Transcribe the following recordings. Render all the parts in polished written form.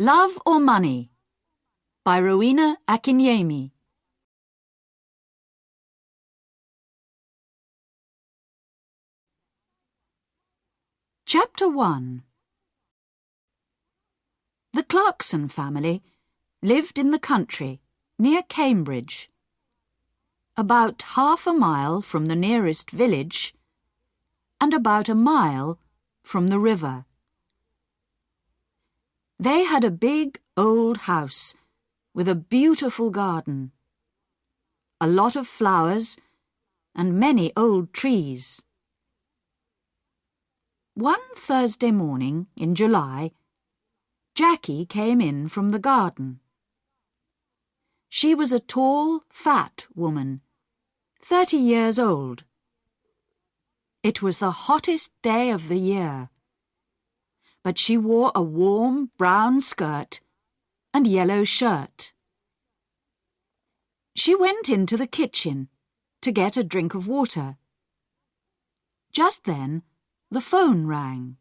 Love or Money by Rowena Akinyemi. Chapter 1. The Clarkson family lived in the country near Cambridge, about half a mile from the nearest village and about a mile from the river. They had a big old house with a beautiful garden, a lot of flowers and many old trees. One Thursday morning in July, Jackie came in from the garden. She was a tall, fat woman, 30 years old. It was the hottest day of the year, but she wore a warm brown skirt and yellow shirt. She went into the kitchen to get a drink of water. Just then, the phone rang.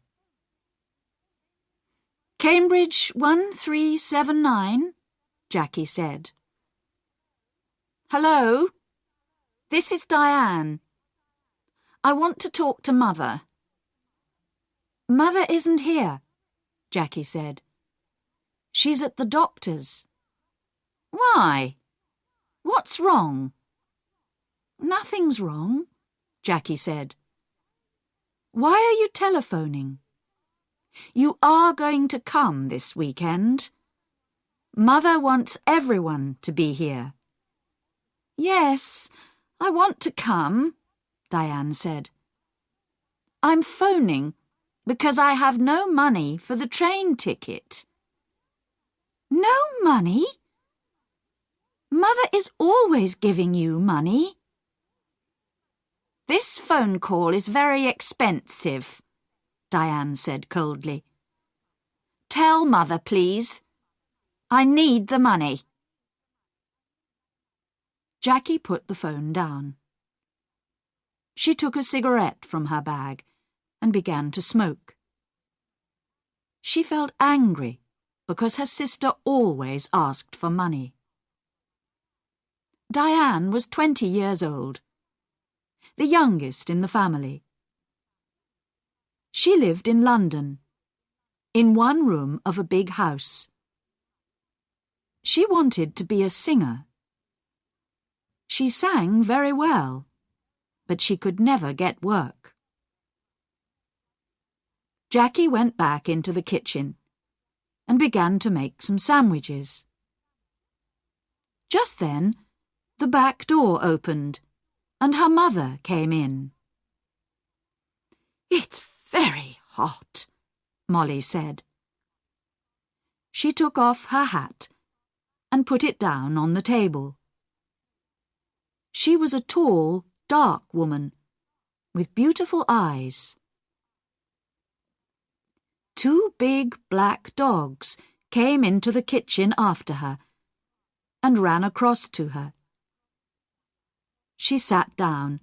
"Cambridge 1379, Jackie said. "Hello? This is Diane. I want to talk to Mother." "Mother isn't here," Jackie said. "She's at the doctor's." "Why? What's wrong?" "Nothing's wrong," Jackie said. "Why are you telephoning? You are going to come this weekend. Mother wants everyone to be here." "Yes, I want to come," Diane said. "I'm phoning because I have no money for the train ticket." "No money? Mother is always giving you money." "This phone call is very expensive," Diane said coldly. "Tell Mother, please. I need the money." Jackie put the phone down. She took a cigarette from her bag and began to smoke. She felt angry because her sister always asked for money. Diane was 20 years old, the youngest in the family. She lived in London, in one room of a big house. She wanted to be a singer. She sang very well, but she could never get work. Jackie went back into the kitchen and began to make some sandwiches. Just then, the back door opened and her mother came in. "It's very hot," Molly said. She took off her hat and put it down on the table. She was a tall, dark woman with beautiful eyes. Two big black dogs came into the kitchen after her and ran across to her. She sat down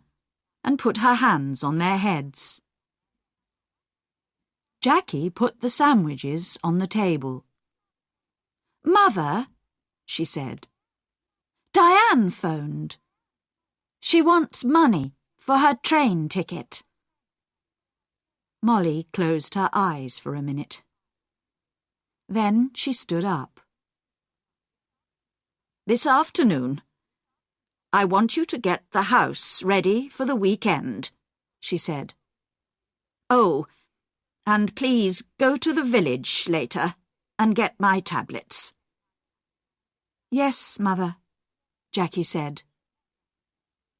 and put her hands on their heads. Jackie put the sandwiches on the table. "Mother," she said, "Diane phoned. She wants money for her train ticket." Molly closed her eyes for a minute. Then she stood up. "This afternoon, I want you to get the house ready for the weekend," she said. "Oh, and please go to the village later and get my tablets." "Yes, Mother," Jackie said.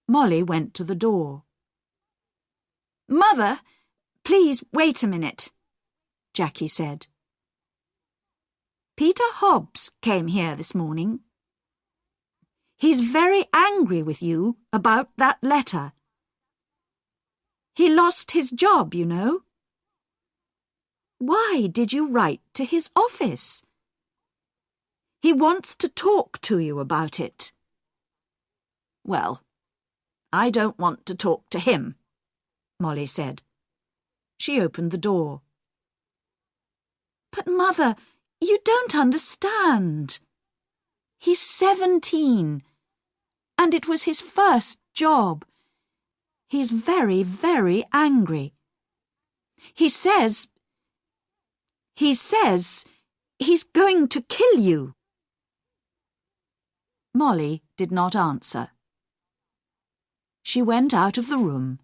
Molly went to the door. "Mother, please wait a minute," Jackie said. "Peter Hobbs came here this morning. He's very angry with you about that letter. He lost his job, you know." "Why did you write to his office?" "He wants to talk to you about it." "Well, I don't want to talk to him," Molly said. She opened the door. "But, Mother, You don't understand. He's 17, and it was his first job. He's very, very angry. He says he's going to kill you. Molly did not answer. She went out of the room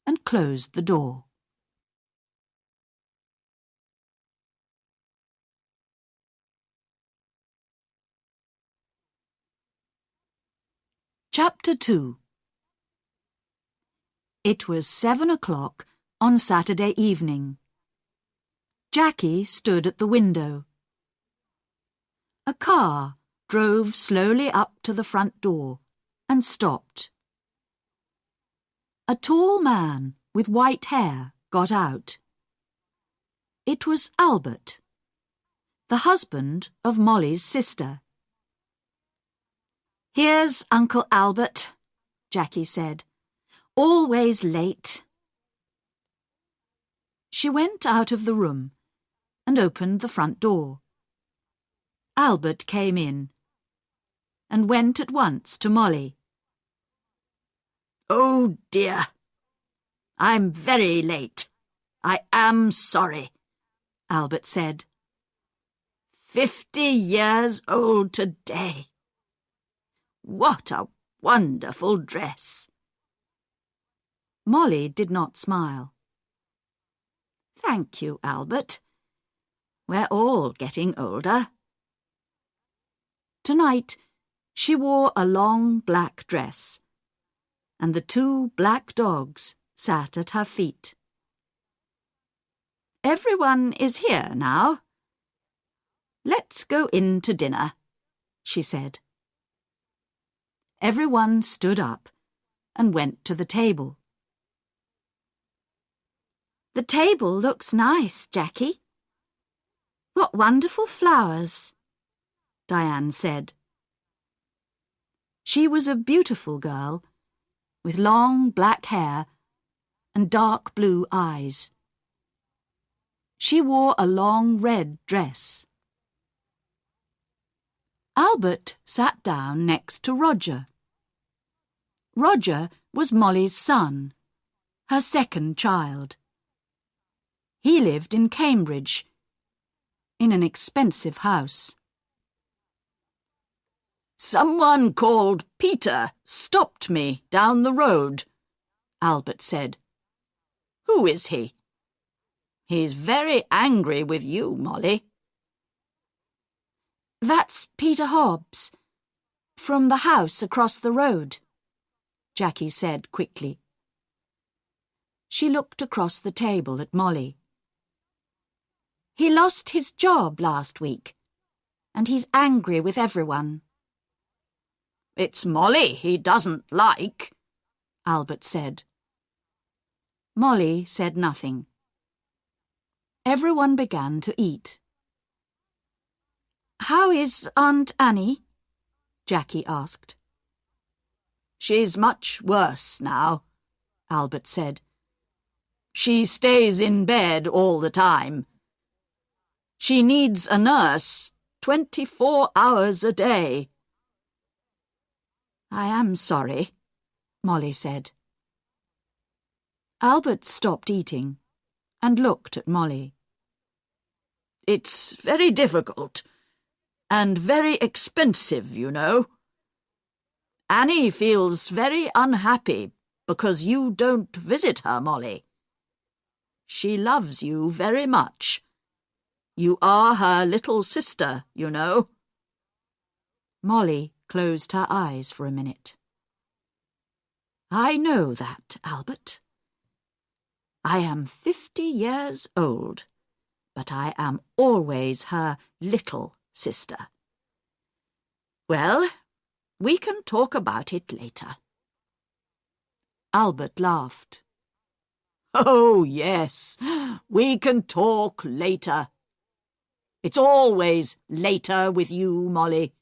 and closed the door. Chapter 2. It was 7 o'clock on Saturday evening. Jackie stood at the window. A car drove slowly up to the front door and stopped. A tall man with white hair got out. It was Albert, the husband of Molly's sister. "Here's Uncle Albert," Jackie said. "Always late." She went out of the room and opened the front door. Albert came in and went at once to Molly. "Oh dear, I'm very late. I am sorry," Albert said. 50 years old today. What a wonderful dress." Molly did not smile. "Thank you, Albert. We're all getting older." Tonight, she wore a long black dress, and the 2 black dogs sat at her feet. "Everyone is here now. Let's go in to dinner," she said. Everyone stood up and went to the table. "The table looks nice, Jackie. What wonderful flowers," Diane said. She was a beautiful girl, with long black hair and dark blue eyes. She wore a long red dress. Albert sat down next to Roger. Roger was Molly's son, her second child. He lived in Cambridge, in an expensive house. "Someone called Peter stopped me down the road," Albert said. "Who is he?" "He's very angry with you, Molly." "That's Peter Hobbs, from the house across the road," Jackie said quickly. She looked across the table at Molly. "He lost his job last week, and he's angry with everyone." "It's Molly he doesn't like," Albert said. Molly said nothing. Everyone began to eat. "How is Aunt Annie?" Jackie asked. "She's much worse now," Albert said. "She stays in bed all the time. She needs a nurse 24 hours a day." "I am sorry," Molly said. Albert stopped eating and looked at Molly. "It's very difficult and very expensive, you know. Annie feels very unhappy because you don't visit her, Molly. She loves you very much. You are her little sister, you know." Molly closed her eyes for a minute. "I know that, Albert. I am 50 years old, but I am always her little sister. Well, we can talk about it later." Albert laughed. "Oh, yes, we can talk later. It's always later with you, Molly.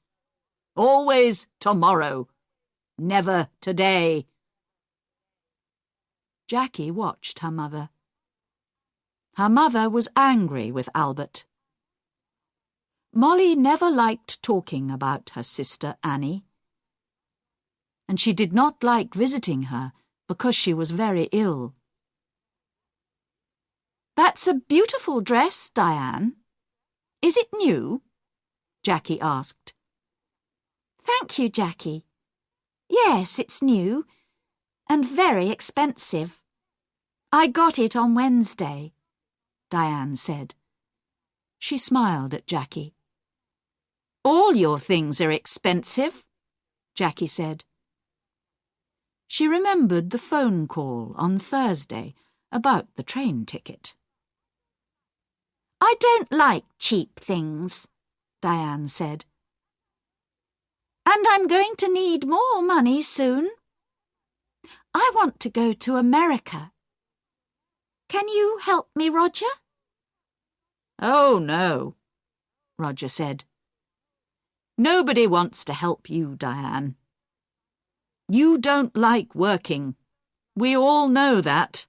Always tomorrow, never today." Jackie watched her mother. Her mother was angry with Albert. Molly never liked talking about her sister Annie, and she did not like visiting her because she was very ill. "That's a beautiful dress, Diane. Is it new?" Jackie asked. "Thank you, Jackie. Yes, it's new, and very expensive. I got it on Wednesday," Diane said. She smiled at Jackie. "All your things are expensive," Jackie said. She remembered the phone call on Thursday about the train ticket. "I don't like cheap things," Diane said. "And I'm going to need more money soon. I want to go to America. Can you help me, Roger?" "Oh, no," Roger said. "Nobody wants to help you, Diane. You don't like working. We all know that.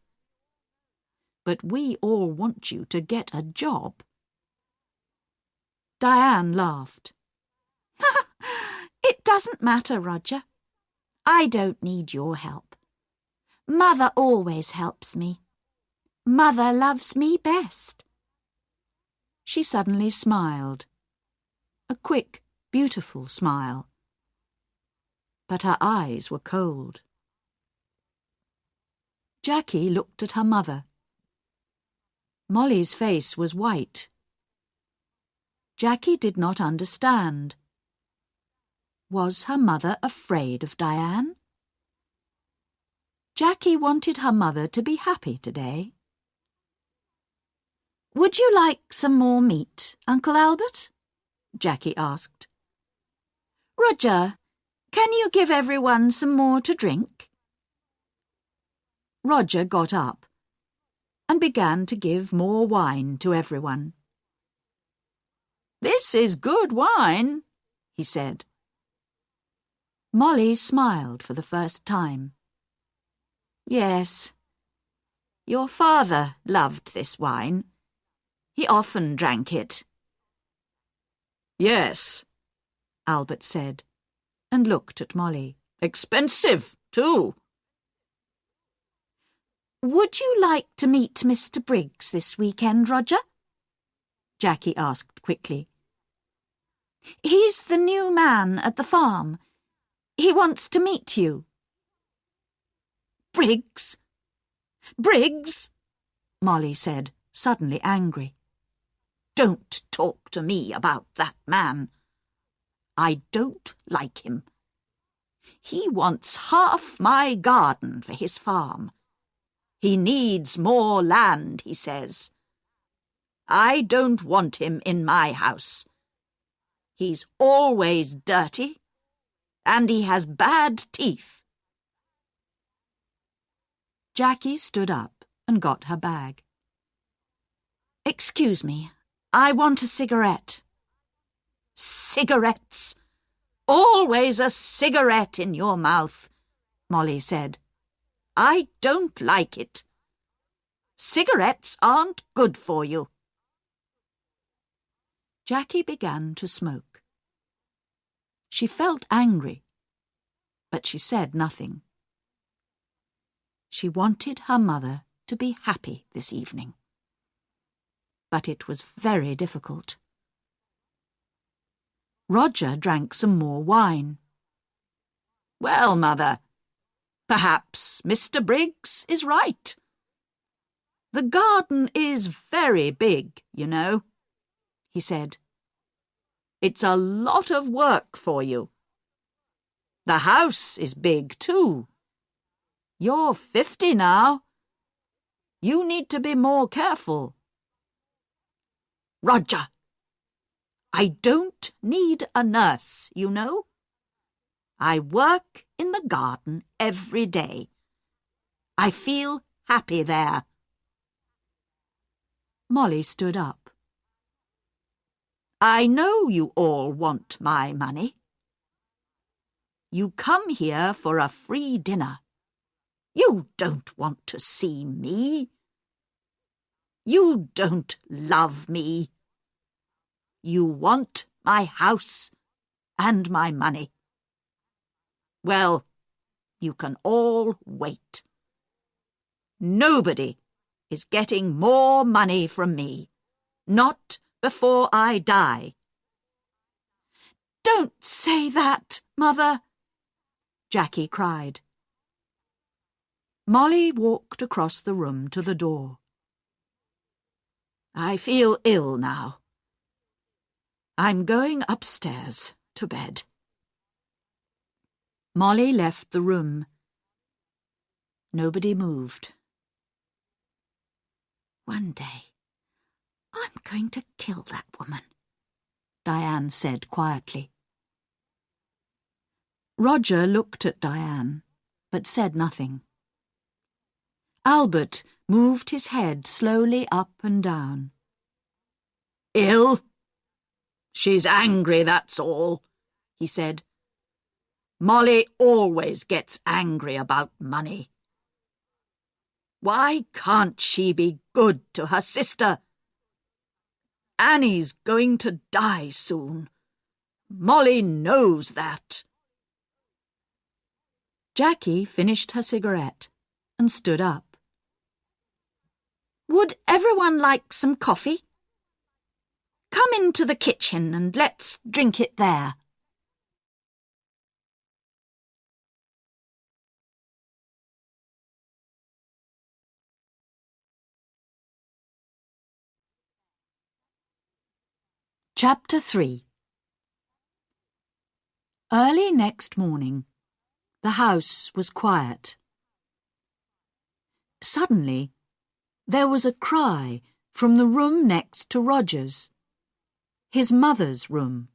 But we all want you to get a job." Diane laughed. "It doesn't matter, Roger. I don't need your help. Mother always helps me. Mother loves me best." She suddenly smiled. A quick, beautiful smile. But her eyes were cold. Jackie looked at her mother. Molly's face was white. Jackie did not understand. Was her mother afraid of Diane? Jackie wanted her mother to be happy today. "Would you like some more meat, Uncle Albert?" Jackie asked. "Roger, can you give everyone some more to drink?" Roger got up and began to give more wine to everyone. "This is good wine," he said. Molly smiled for the first time. "Yes, your father loved this wine. He often drank it." "Yes," Albert said, and looked at Molly. "Expensive, too." "Would you like to meet Mr. Briggs this weekend, Roger?" Jackie asked quickly. "He's the new man at the farm. He wants to meet you." "Briggs? Briggs?" Molly said, suddenly angry. "Don't talk to me about that man. I don't like him. He wants half my garden for his farm. He needs more land, he says. I don't want him in my house. He's always dirty, and he has bad teeth." Jackie stood up and got her bag. "Excuse me, I want a cigarette." "Cigarettes? Always a cigarette in your mouth," Molly said. "I don't like it. Cigarettes aren't good for you." Jackie began to smoke. She felt angry, but she said nothing. She wanted her mother to be happy this evening. But it was very difficult. Roger drank some more wine. "Well, Mother, perhaps Mr. Briggs is right. The garden is very big, you know," he said. "It's a lot of work for you. The house is big, too. You're 50 now. You need to be more careful." "Roger, I don't need a nurse, you know. I work in the garden every day. I feel happy there." Molly stood up. "I know you all want my money. You come here for a free dinner. You don't want to see me. You don't love me. You want my house and my money. Well, you can all wait. Nobody is getting more money from me. Not before I die. Don't say that, Mother, Jackie cried. Molly walked across the room to the door. I feel ill now. I'm going upstairs to bed. Molly left the room. Nobody moved. One day, I'm going to kill that woman, Diane said quietly. Roger looked at Diane, but said nothing. Albert moved his head slowly up and down. Ill? She's angry, that's all, he said. Molly always gets angry about money. Why can't she be good to her sister? Annie's going to die soon. Molly knows that. Jackie finished her cigarette and stood up. Would everyone like some coffee? Come into the kitchen and let's drink it there. Chapter 3. Early next morning, the house was quiet. Suddenly, there was a cry from the room next to Roger's, his mother's room.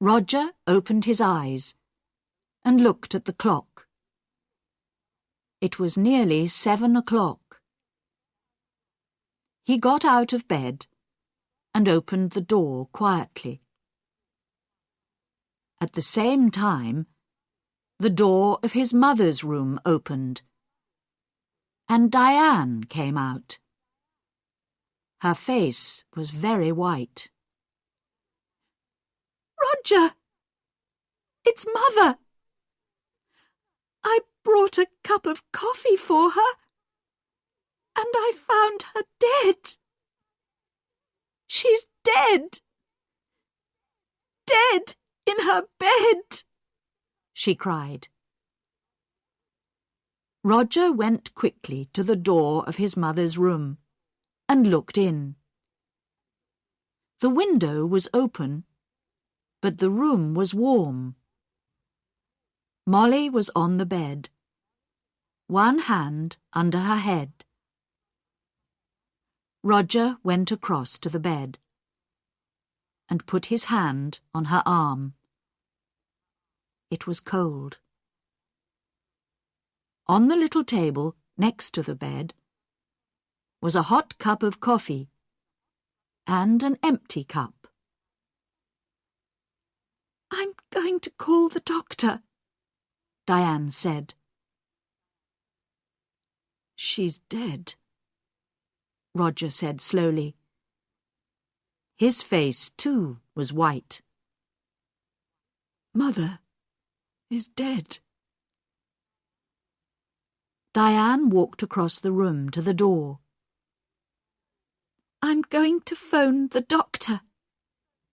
Roger opened his eyes and looked at the clock. It was nearly 7 o'clock. He got out of bed and opened the door quietly. At the same time, the door of his mother's room opened, and Diane came out. Her face was very white. Roger! It's Mother! I brought a cup of coffee for her, and I found her dead. She's dead! Dead in her bed! She cried. Roger went quickly to the door of his mother's room and looked in. The window was open, but the room was warm. Molly was on the bed, one hand under her head. Roger went across to the bed and put his hand on her arm. It was cold. On the little table next to the bed was a hot cup of coffee and an empty cup. I'm going to call the doctor, Diane said. She's dead, Roger said slowly. His face, too, was white. Mother is dead. Diane walked across the room to the door. I'm going to phone the doctor,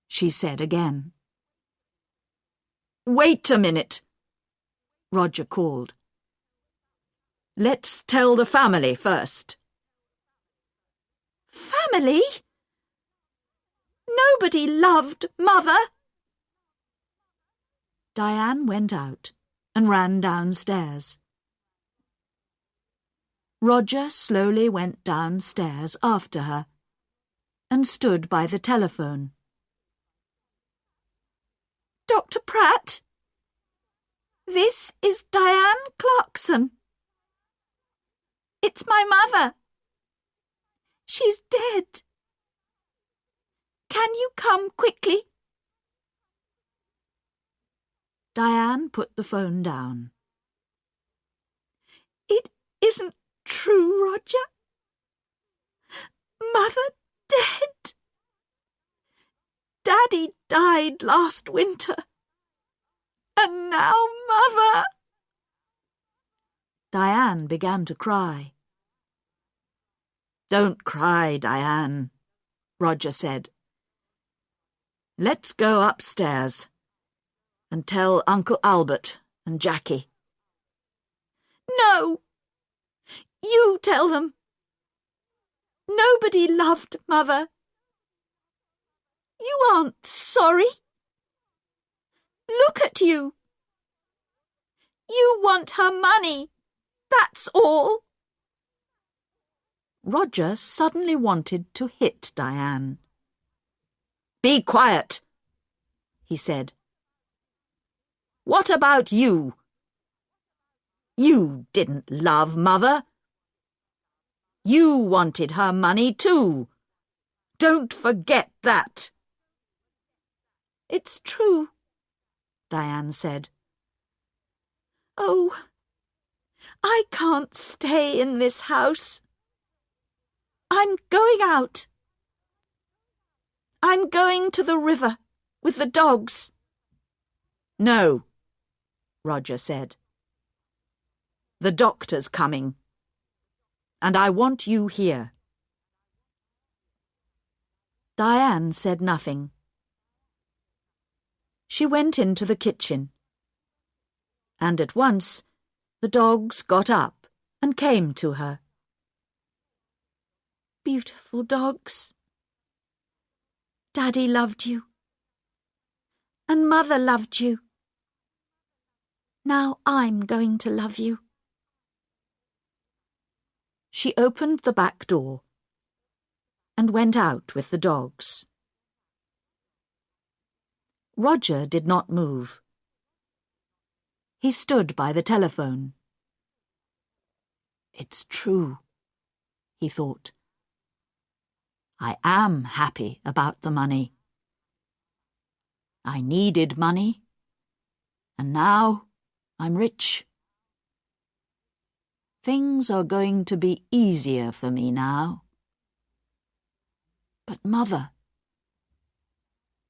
she said again. Wait a minute, Roger called. Let's tell the family first. Family? Nobody loved Mother. Diane went out and ran downstairs. Roger slowly went downstairs after her and stood by the telephone. Dr. Pratt? This is Diane Clarkson. It's my mother. She's dead. Can you come quickly? Diane put the phone down. It isn't true, Roger. Mother dead. Daddy died last winter. And now Mother—" Diane began to cry. "Don't cry, Diane," Roger said. "Let's go upstairs and tell Uncle Albert and Jackie." "No! You tell them. Nobody loved Mother. You aren't sorry. Look at you. You want her money, that's all." Roger suddenly wanted to hit Diane. "Be quiet," he said. "What about you? You didn't love Mother. You wanted her money too. Don't forget that." "It's true," Diane said. "Oh, I can't stay in this house. I'm going out. I'm going to the river with the dogs." "No," Roger said. "The doctor's coming, and I want you here." Diane said nothing. She went into the kitchen, and at once the dogs got up and came to her. "Beautiful dogs. Daddy loved you, and Mother loved you. Now I'm going to love you." She opened the back door and went out with the dogs. Roger did not move. He stood by the telephone. "It's true," he thought. "I am happy about the money. I needed money, and now I'm rich. Things are going to be easier for me now. But Mother,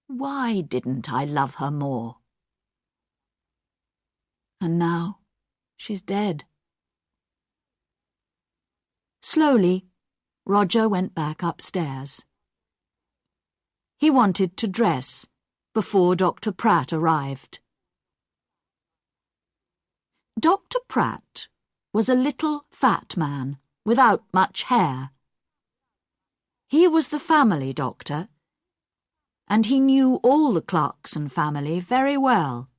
why didn't I love her more? And now she's dead." Slowly, Roger went back upstairs. He wanted to dress before Dr. Pratt arrived. Dr. Pratt was a little fat man without much hair. He was the family doctor, and he knew all the Clarkson family very well.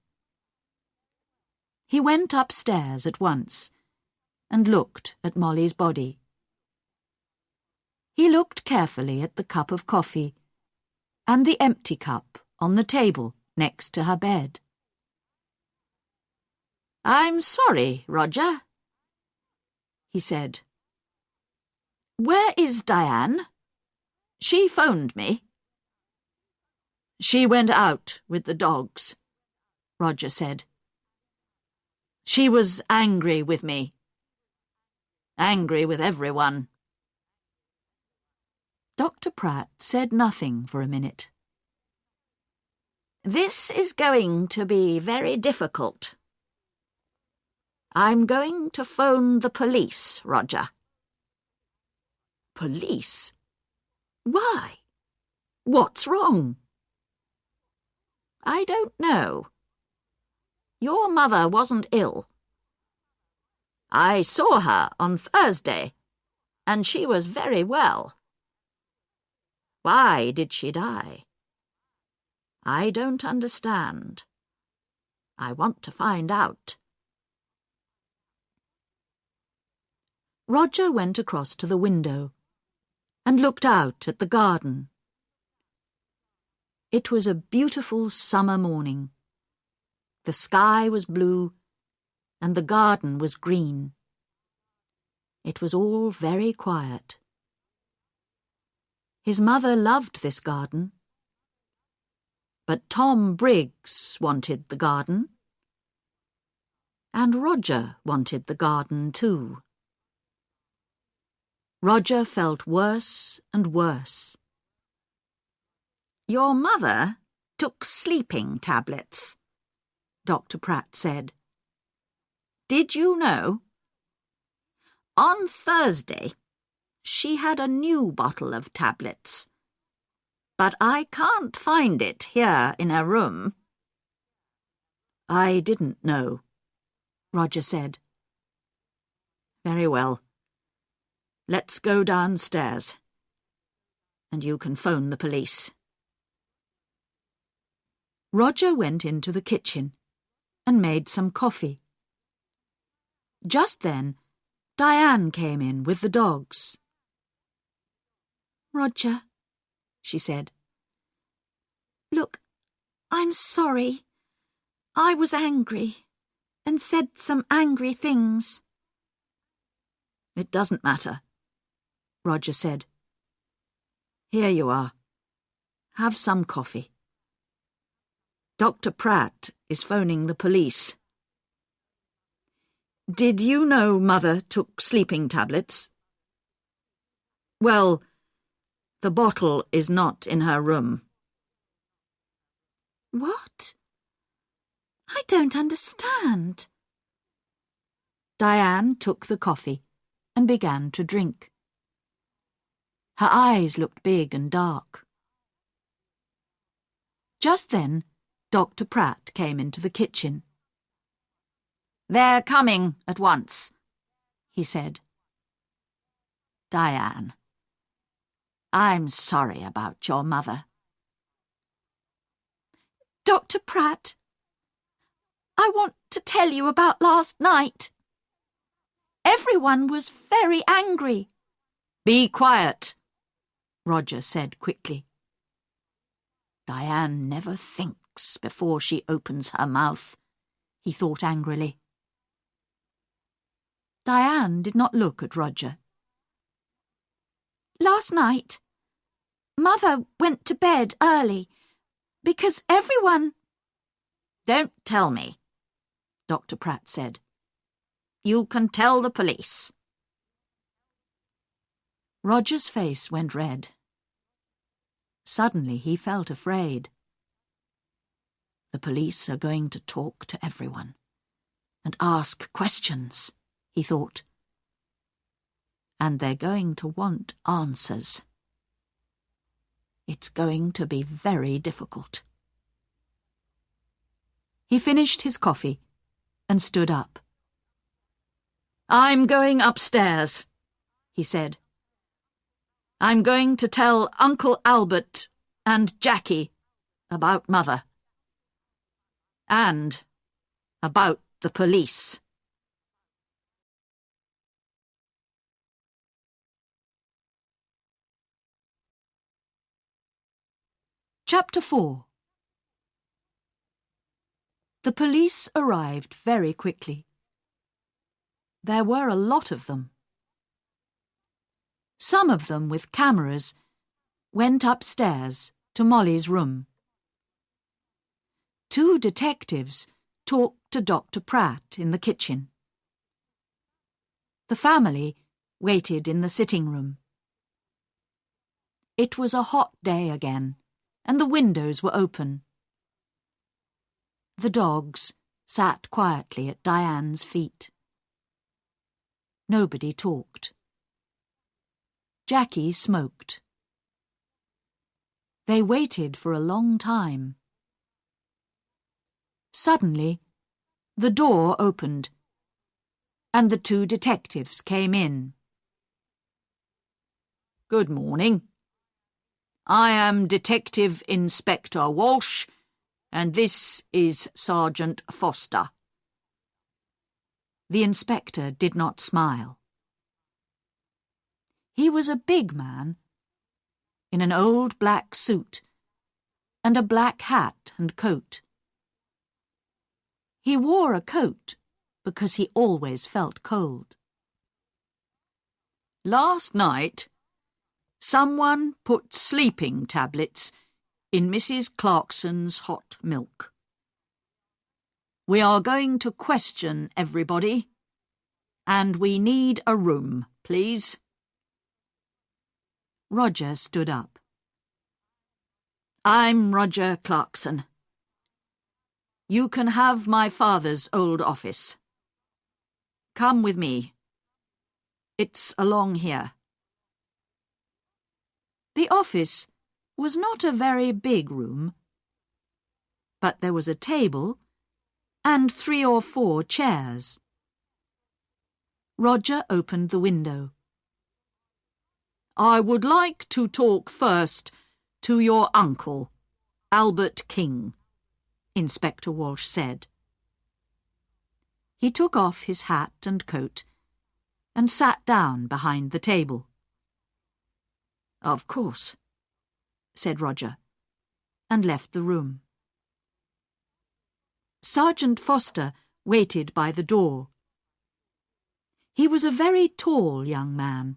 He went upstairs at once and looked at Molly's body. He looked carefully at the cup of coffee and the empty cup on the table next to her bed. "I'm sorry, Roger," he said. "Where is Diane? She phoned me." "She went out with the dogs," Roger said. "She was angry with me. Angry with everyone." Dr. Pratt said nothing for a minute. "This is going to be very difficult. I'm going to phone the police, Roger." "Police? Why? What's wrong?" "I don't know. Your mother wasn't ill. I saw her on Thursday, and she was very well. Why did she die? I don't understand. I want to find out." Roger went across to the window and looked out at the garden. It was a beautiful summer morning. The sky was blue and the garden was green. It was all very quiet. His mother loved this garden. But Tom Briggs wanted the garden. And Roger wanted the garden too. Roger felt worse and worse. Your mother took sleeping tablets, Dr. Pratt said. Did you know? On Thursday, she had a new bottle of tablets, but I can't find it here in her room. I didn't know, Roger said. Very well. Let's go downstairs, and you can phone the police. Roger went into the kitchen and made some coffee. Just then, Diane came in with the dogs. Roger, she said. Look, I'm sorry. I was angry and said some angry things. It doesn't matter, Roger said. Here you are. Have some coffee. Dr. Pratt is phoning the police. Did you know Mother took sleeping tablets? Well, the bottle is not in her room. What? I don't understand. Diane took the coffee and began to drink. Her eyes looked big and dark. Just then, Dr. Pratt came into the kitchen. They're coming at once, he said. Diane, I'm sorry about your mother. Dr. Pratt, I want to tell you about last night. Everyone was very angry. Be quiet, Roger said quickly. Diane never thinks before she opens her mouth, he thought angrily. Diane did not look at Roger. Last night, Mother went to bed early because everyone... Don't tell me, Dr. Pratt said. You can tell the police. Roger's face went red. Suddenly he felt afraid. The police are going to talk to everyone and ask questions, he thought. And they're going to want answers. It's going to be very difficult. He finished his coffee and stood up. I'm going upstairs, he said. I'm going to tell Uncle Albert and Jackie about Mother. And about the police. Chapter 4. The police arrived very quickly. There were a lot of them. Some of them with cameras went upstairs to Molly's room. 2 detectives talked to Dr. Pratt in the kitchen. The family waited in the sitting room. It was a hot day again, and the windows were open. The dogs sat quietly at Diane's feet. Nobody talked. Jackie smoked. They waited for a long time. Suddenly, the door opened, and the 2 detectives came in. Good morning. I am Detective Inspector Walsh, and this is Sergeant Foster. The inspector did not smile. He was a big man, in an old black suit, and a black hat and coat. He wore a coat because he always felt cold. Last night, someone put sleeping tablets in Mrs. Clarkson's hot milk. We are going to question everybody, and we need a room, please. Roger stood up. I'm Roger Clarkson. You can have my father's old office. Come with me. It's along here. The office was not a very big room, but there was a table and 3 or 4 chairs. Roger opened the window. I would like to talk first to your uncle, Albert King, Inspector Walsh said. He took off his hat and coat and sat down behind the table. Of course, said Roger, and left the room. Sergeant Foster waited by the door. He was a very tall young man,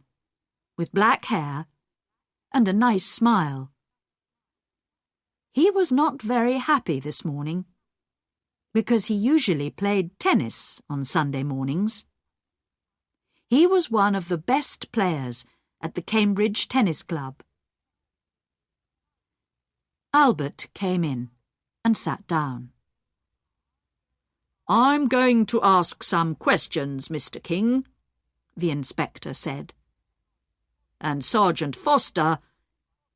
with black hair and a nice smile. He was not very happy this morning, because he usually played tennis on Sunday mornings. He was one of the best players at the Cambridge Tennis Club. Albert came in and sat down. I'm going to ask some questions, Mr. King, the inspector said. And Sergeant Foster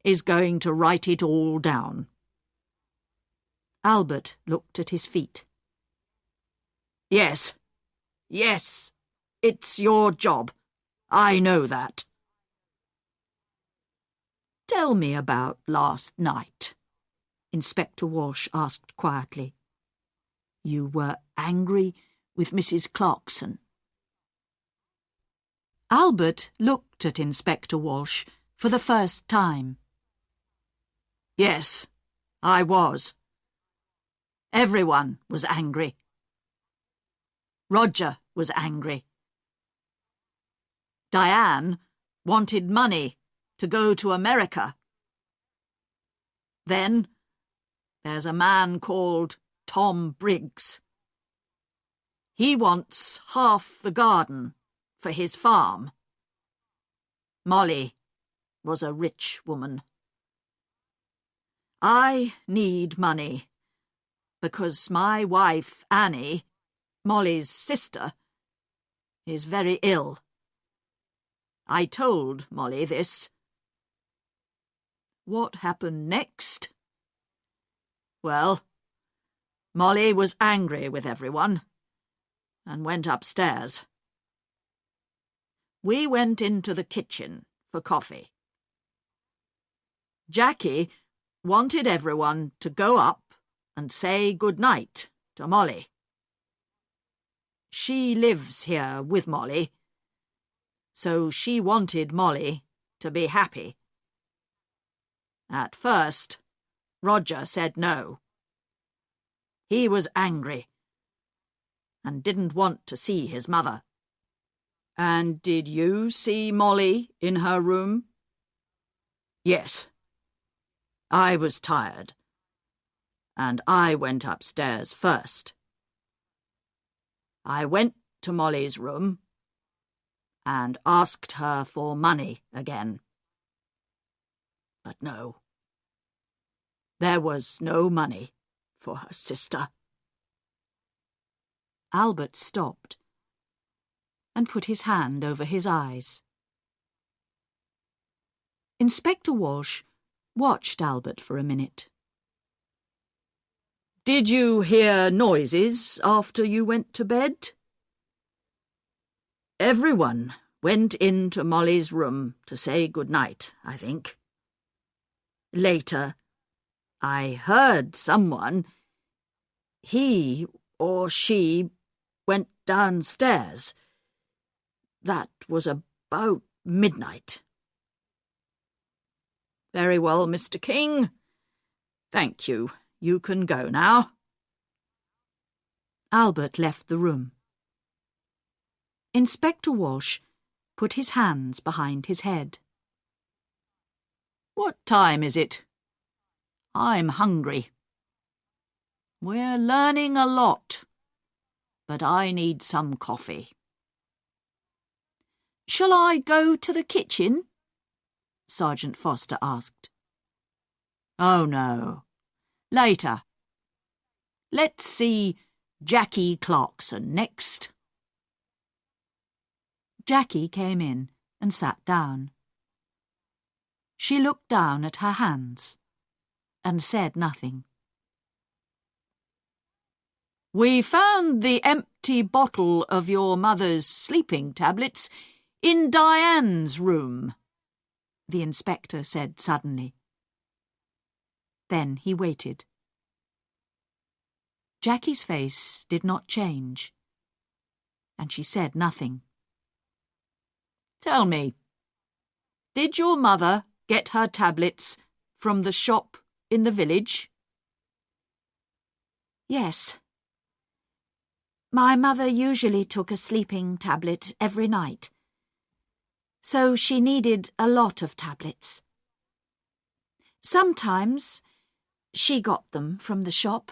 is going to write it all down. Albert looked at his feet. Yes, it's your job. I know that. Tell me about last night, Inspector Walsh asked quietly. You were angry with Mrs. Clarkson. Albert looked at Inspector Walsh for the first time. Yes, I was. Everyone was angry. Roger was angry. Diane wanted money to go to America. Then there's a man called Tom Briggs. He wants half the garden for his farm. Molly was a rich woman. I need money because my wife, Annie, Molly's sister, is very ill. I told Molly this. What happened next? Well, Molly was angry with everyone and went upstairs. We went into the kitchen for coffee. Jackie wanted everyone to go up and say good night to Molly. She lives here with Molly, so she wanted Molly to be happy. At first, Roger said no. He was angry and didn't want to see his mother. And did you see Molly in her room? Yes. I was tired, and I went upstairs first. I went to Molly's room and asked her for money again. But no. There was no money for her sister. Albert stopped and put his hand over his eyes. Inspector Walsh watched Albert for a minute. Did you hear noises after you went to bed? Everyone went into Molly's room to say good night, I think. Later, I heard someone, he or she, went downstairs. That was about midnight. Very well, Mr. King. Thank you. You can go now. Albert left the room. Inspector Walsh put his hands behind his head. What time is it? I'm hungry. We're learning a lot, but I need some coffee. Shall I go to the kitchen? Sergeant Foster asked. Oh, no. Later. Let's see Jackie Clarkson next. Jackie came in and sat down. She looked down at her hands and said nothing. We found the empty bottle of your mother's sleeping tablets in Diane's room, the inspector said suddenly. Then he waited. Jackie's face did not change, and she said nothing. Tell me, did your mother get her tablets from the shop in the village? Yes. My mother usually took a sleeping tablet every night, so she needed a lot of tablets. Sometimes she got them from the shop.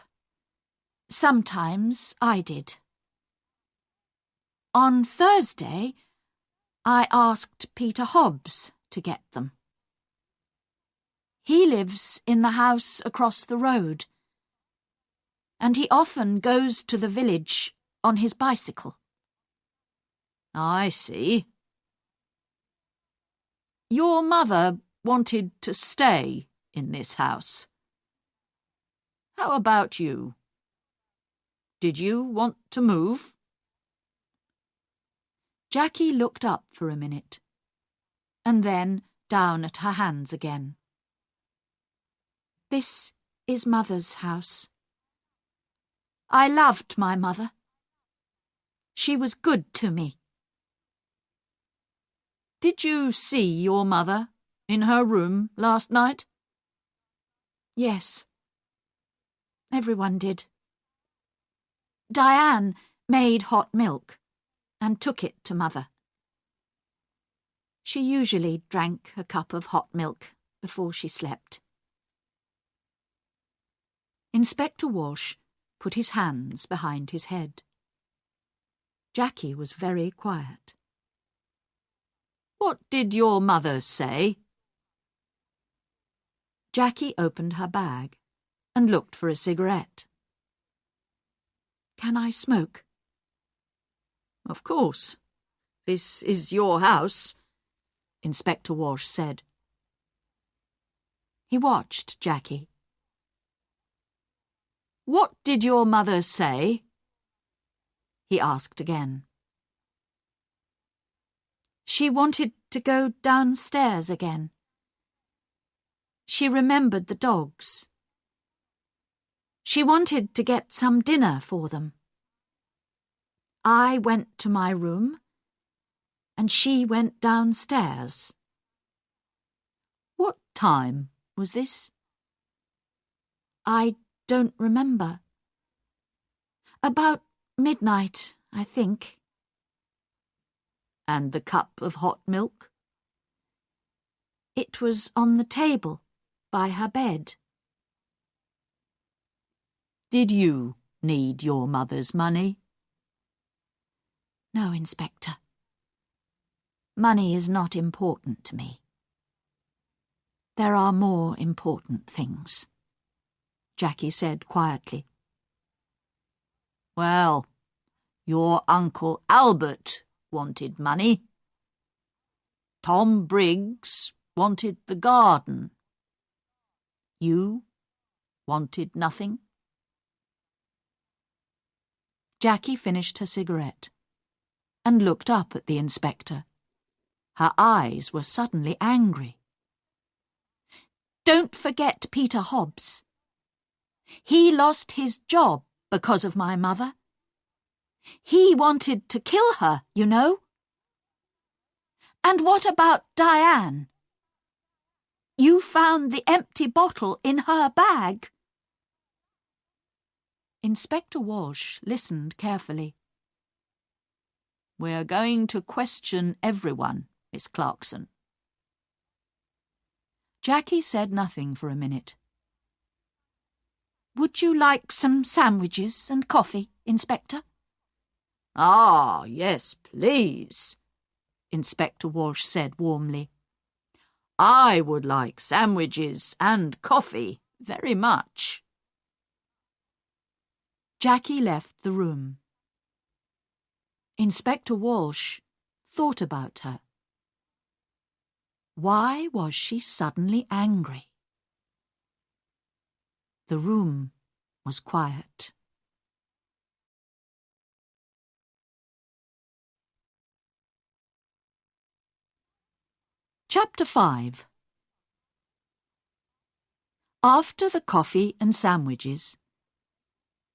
Sometimes I did. On Thursday, I asked Peter Hobbs to get them. He lives in the house across the road, and he often goes to the village on his bicycle. I see. Your mother wanted to stay in this house. How about you? Did you want to move? Jackie looked up for a minute, and then down at her hands again. This is Mother's house. I loved my mother. She was good to me. Did you see your mother in her room last night? Yes. Everyone did. Diane made hot milk and took it to Mother. She usually drank a cup of hot milk before she slept. Inspector Walsh put his hands behind his head. Jackie was very quiet. What did your mother say? Jackie opened her bag and looked for a cigarette. Can I smoke? Of course. This is your house, Inspector Walsh said. He watched Jackie. What did your mother say? He asked again. She wanted to go downstairs again. She remembered the dogs. She wanted to get some dinner for them. I went to my room, and she went downstairs. What time was this? I don't remember. About midnight, I think. And the cup of hot milk? It was on the table by her bed. Did you need your mother's money? No, Inspector. Money is not important to me. There are more important things, Jackie said quietly. Well, your Uncle Albert wanted money. Tom Briggs wanted the garden. You wanted nothing? Jackie finished her cigarette and looked up at the inspector. Her eyes were suddenly angry. Don't forget Peter Hobbs. He lost his job because of my mother. He wanted to kill her, you know. And what about Diane? You found the empty bottle in her bag. Inspector Walsh listened carefully. We're going to question everyone, Miss Clarkson. Jackie said nothing for a minute. Would you like some sandwiches and coffee, Inspector? Ah, yes, please, Inspector Walsh said warmly. I would like sandwiches and coffee very much." Jackie left the room. Inspector Walsh thought about her. Why was she suddenly angry? The room was quiet. Chapter 5. After the coffee and sandwiches,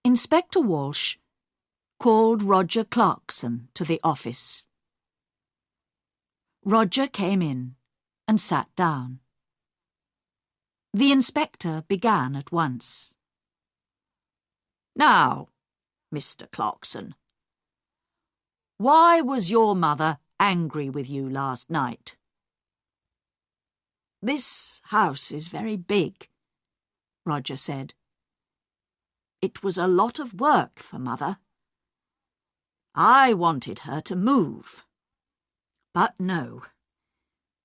Inspector Walsh called Roger Clarkson to the office. Roger came in and sat down. The inspector began at once. "Now, Mr. Clarkson, why was your mother angry with you last night?" "This house is very big," Roger said. "It was a lot of work for Mother. I wanted her to move. But no,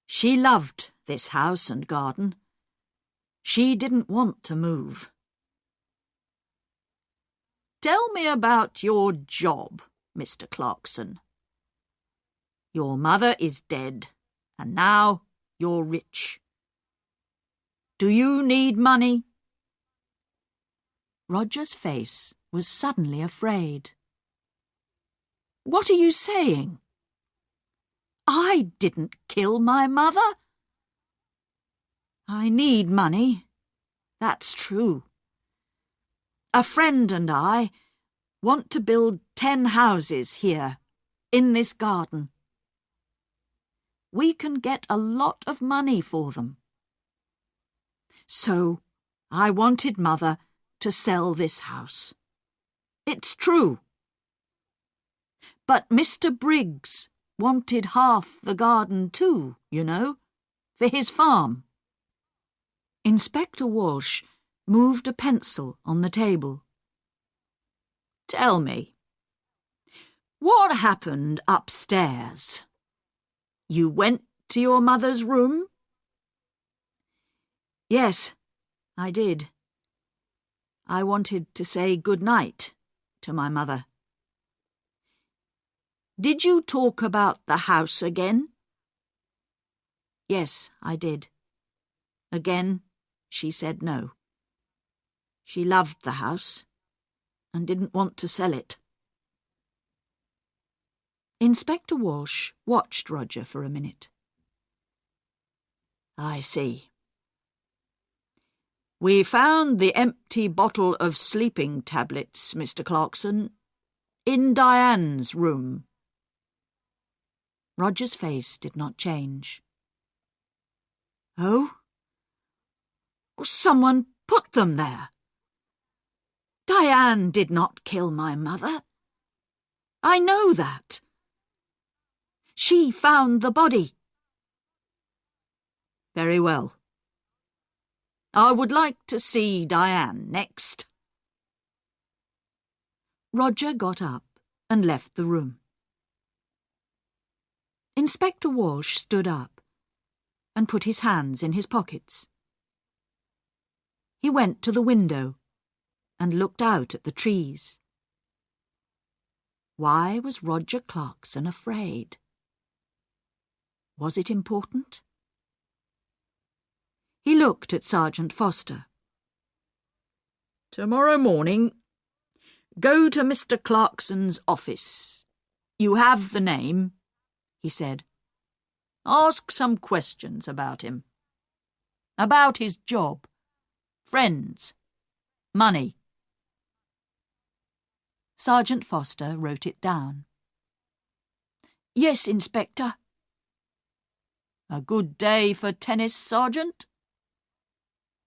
she loved this house and garden. She didn't want to move." "Tell me about your job, Mr. Clarkson. Your mother is dead, and now you're rich. Do you need money?" Roger's face was suddenly afraid. "What are you saying? I didn't kill my mother. I need money, that's true. A friend and I want to build 10 houses here, in this garden. We can get a lot of money for them. So I wanted Mother to sell this house. It's true. But Mr. Briggs wanted half the garden too, you know, for his farm." Inspector Walsh moved a pencil on the table. "Tell me, what happened upstairs? You went to your mother's room?" "Yes, I did. I wanted to say good night to my mother." "Did you talk about the house again?" "Yes, I did. Again, she said no. She loved the house and didn't want to sell it." Inspector Walsh watched Roger for a minute. "I see. We found the empty bottle of sleeping tablets, Mr. Clarkson, in Diane's room." Roger's face did not change. "Oh? Someone put them there. Diane did not kill my mother. I know that. She found the body." "Very well. I would like to see Diane next." Roger got up and left the room. Inspector Walsh stood up and put his hands in his pockets. He went to the window and looked out at the trees. Why was Roger Clarkson afraid? Was it important? He looked at Sergeant Foster. "Tomorrow morning, go to Mr. Clarkson's office. You have the name," he said. "Ask some questions about him. About his job, friends, money." Sergeant Foster wrote it down. "Yes, Inspector." "A good day for tennis, Sergeant?"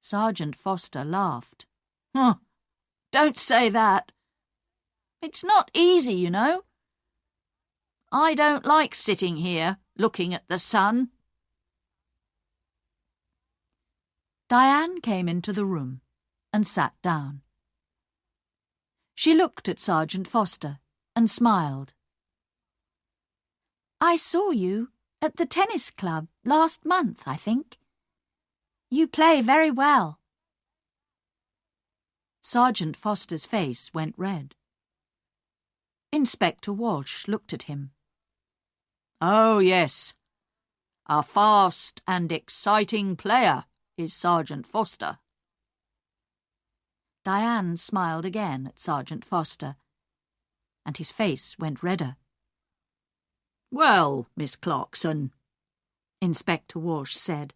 Sergeant Foster laughed. "Huh, don't say that. It's not easy, you know. I don't like sitting here looking at the sun." Diane came into the room and sat down. She looked at Sergeant Foster and smiled. "I saw you at the tennis club last month, I think," You play very well. Sergeant Foster's face went red. Inspector Walsh looked at him. Oh, yes. A fast and exciting player is Sergeant Foster. Diane smiled again at Sergeant Foster, and his face went redder. Well, Miss Clarkson, Inspector Walsh said,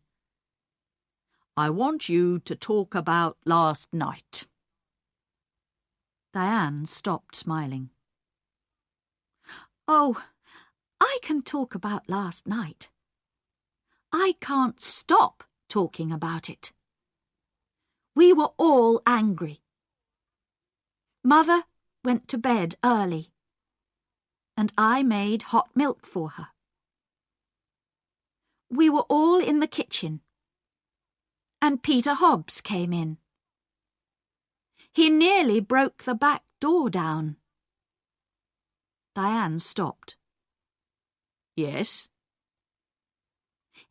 I want you to talk about last night. Diane stopped smiling. Oh, I can talk about last night. I can't stop talking about it. We were all angry. Mother went to bed early, and I made hot milk for her. We were all in the kitchen, and Peter Hobbs came in. He nearly broke the back door down. Diane stopped. Yes?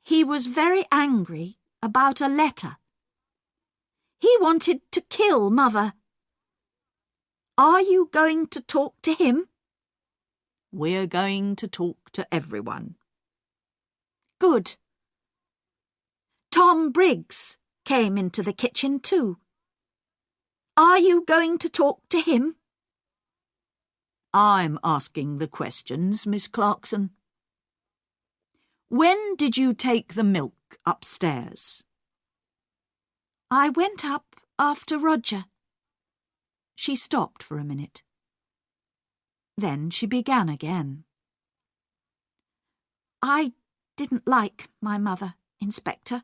He was very angry about a letter. He wanted to kill Mother. Are you going to talk to him? We're going to talk to everyone. Good. Tom Briggs came into the kitchen too. Are you going to talk to him? I'm asking the questions, Miss Clarkson. When did you take the milk upstairs? I went up after Roger. She stopped for a minute. Then she began again. I didn't like my mother, Inspector.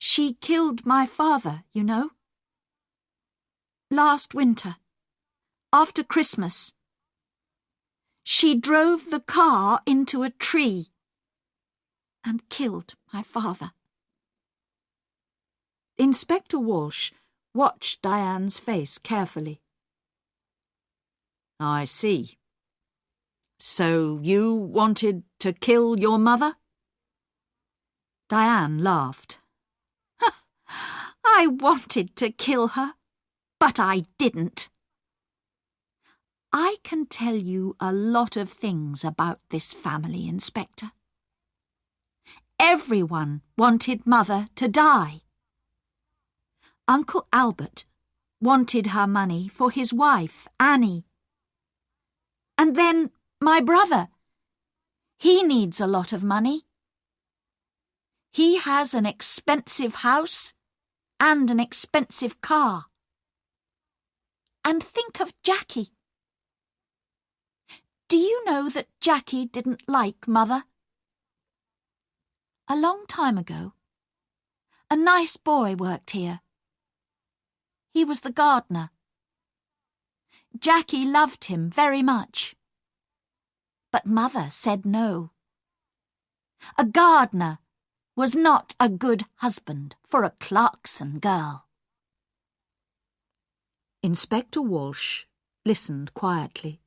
She killed my father, you know. Last winter, after Christmas, she drove the car into a tree and killed my father. Inspector Walsh watched Diane's face carefully. I see. So you wanted to kill your mother? Diane laughed. I wanted to kill her, but I didn't. I can tell you a lot of things about this family, Inspector. Everyone wanted Mother to die. Uncle Albert wanted her money for his wife, Annie. And then my brother. He needs a lot of money. He has an expensive house and an expensive car. And think of Jackie. Do you know that Jackie didn't like Mother? A long time ago, a nice boy worked here. He was the gardener. Jackie loved him very much. But Mother said no. A gardener was not a good husband for a Clarkson girl. Inspector Walsh listened quietly.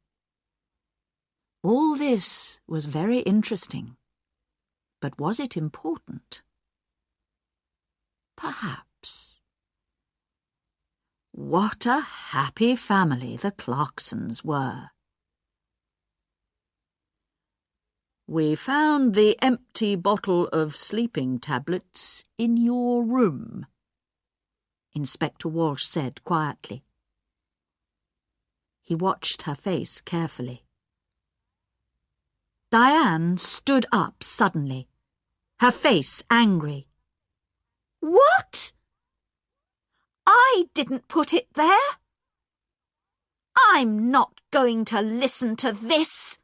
All this was very interesting, but was it important? Perhaps. What a happy family the Clarksons were. We found the empty bottle of sleeping tablets in your room, Inspector Walsh said quietly. He watched her face carefully. Diane stood up suddenly, her face angry. What? I didn't put it there. I'm not going to listen to this.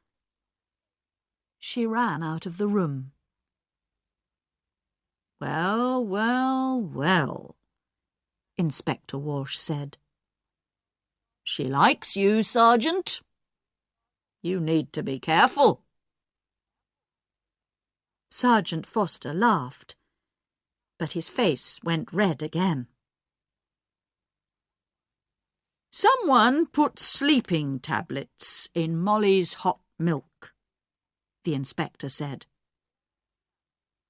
She ran out of the room. Well, well, well, Inspector Walsh said. She likes you, Sergeant. You need to be careful. Sergeant Foster laughed, but his face went red again. Someone put sleeping tablets in Molly's hot milk, the inspector said.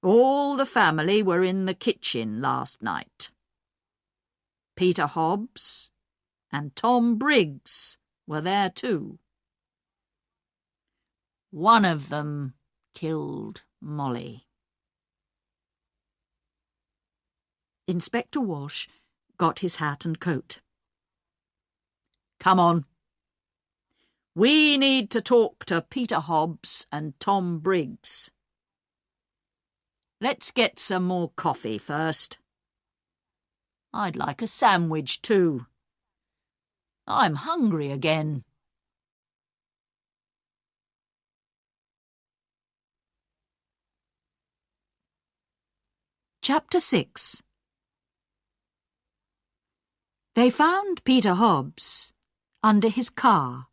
All the family were in the kitchen last night. Peter Hobbs and Tom Briggs were there too. One of them killed Molly. Inspector Walsh got his hat and coat. Come on. We need to talk to Peter Hobbs and Tom Briggs. Let's get some more coffee first. I'd like a sandwich too. I'm hungry again. Chapter 6. They found Peter Hobbs under his car,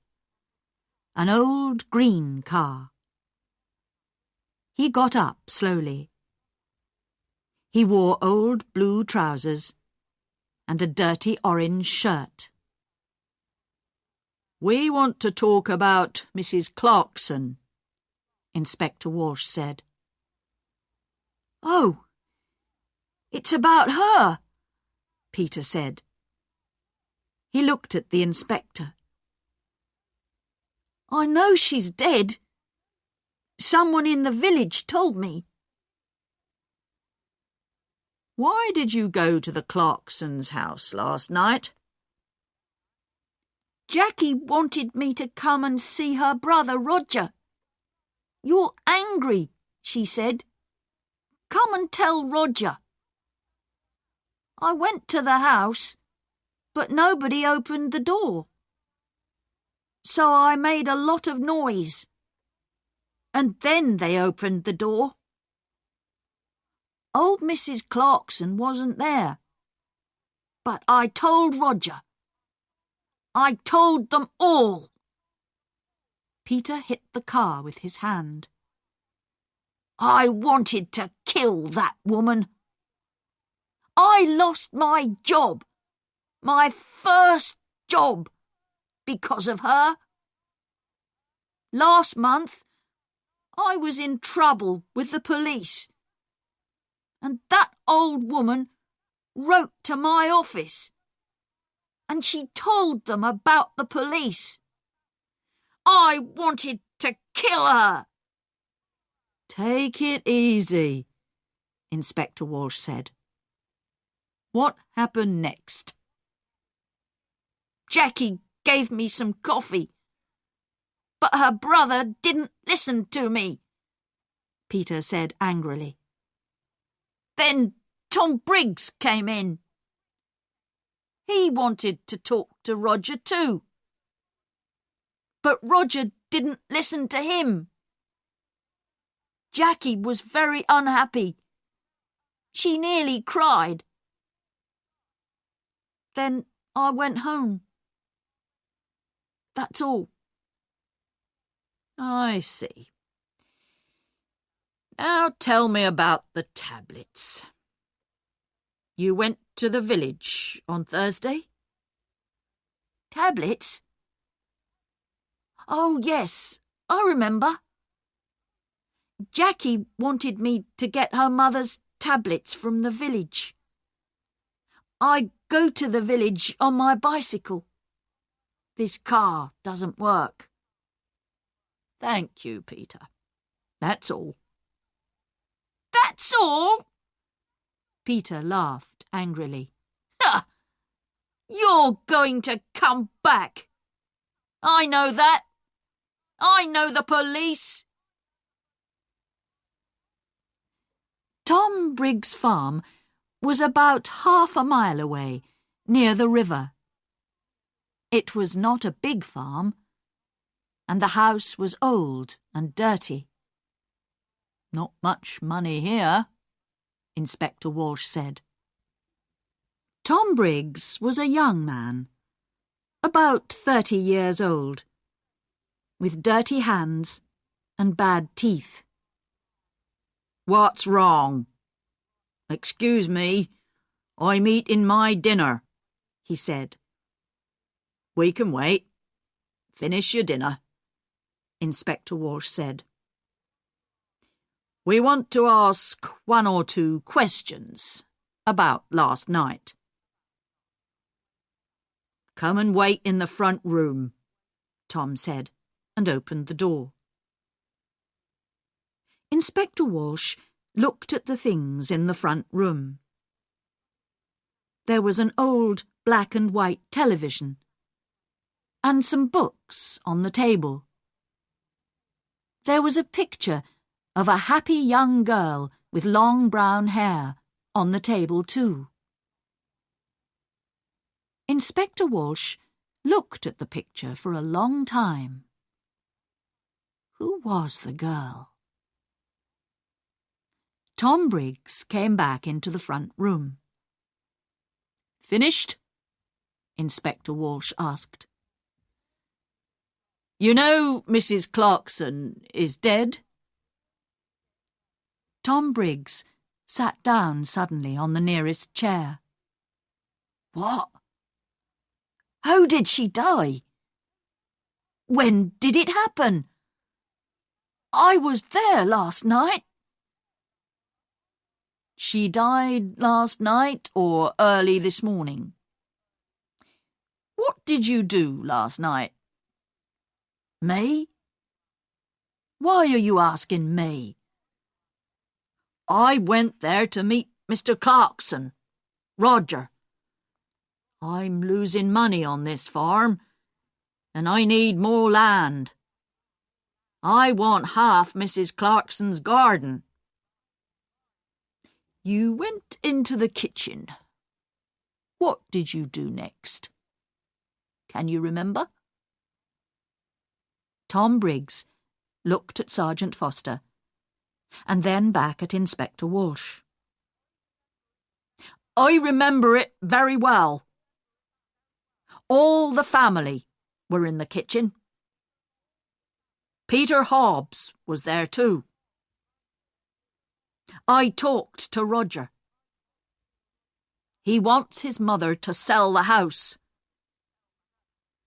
an old green car. He got up slowly. He wore old blue trousers and a dirty orange shirt. We want to talk about Mrs. Clarkson, Inspector Walsh said. Oh, it's about her, Peter said. He looked at the inspector. I know she's dead. Someone in the village told me. Why did you go to the Clarksons' house last night? Jackie wanted me to come and see her brother Roger. You're angry, she said. Come and tell Roger. I went to the house, but nobody opened the door. So I made a lot of noise. And then they opened the door. Old Mrs. Clarkson wasn't there. But I told Roger. I told them all. Peter hit the car with his hand. I wanted to kill that woman. I lost my job, my first job, because of her. Last month, I was in trouble with the police. And that old woman wrote to my office. And she told them about the police. I wanted to kill her. Take it easy, Inspector Walsh said. What happened next? Jackie gave me some coffee, but her brother didn't listen to me, Peter said angrily. Then Tom Briggs came in. He wanted to talk to Roger too. But Roger didn't listen to him. Jackie was very unhappy. She nearly cried. Then I went home. That's all. I see. Now tell me about the tablets. You went to the village on Thursday? Tablets? Oh, yes, I remember. Jackie wanted me to get her mother's tablets from the village. I go to the village on my bicycle. This car doesn't work. Thank you, Peter. That's all. That's all? Peter laughed angrily. Ha! You're going to come back. I know that. I know the police. Tom Briggs' farm was about half a mile away, near the river. It was not a big farm, and the house was old and dirty. Not much money here, Inspector Walsh said. Tom Briggs was a young man, about 30 years old, with dirty hands and bad teeth. What's wrong? Excuse me, I'm eating my dinner, he said. We can wait. Finish your dinner, Inspector Walsh said. We want to ask 1 or 2 questions about last night. Come and wait in the front room, Tom said, and opened the door. Inspector Walsh looked at the things in the front room. There was an old black and white television and some books on the table. There was a picture of a happy young girl with long brown hair on the table too. Inspector Walsh looked at the picture for a long time. Who was the girl? Tom Briggs came back into the front room. Finished? Inspector Walsh asked. You know Mrs. Clarkson is dead? Tom Briggs sat down suddenly on the nearest chair. What? How did she die? When did it happen? I was there last night. She died last night or early this morning? What did you do last night? Me? Why are you asking me? I went there to meet Mr. Clarkson, Roger. I'm losing money on this farm, and I need more land. I want half Mrs. Clarkson's garden. You went into the kitchen. What did you do next? Can you remember? Tom Briggs looked at Sergeant Foster and then back at Inspector Walsh. I remember it very well. All the family were in the kitchen. Peter Hobbs was there too. I talked to Roger. He wants his mother to sell the house,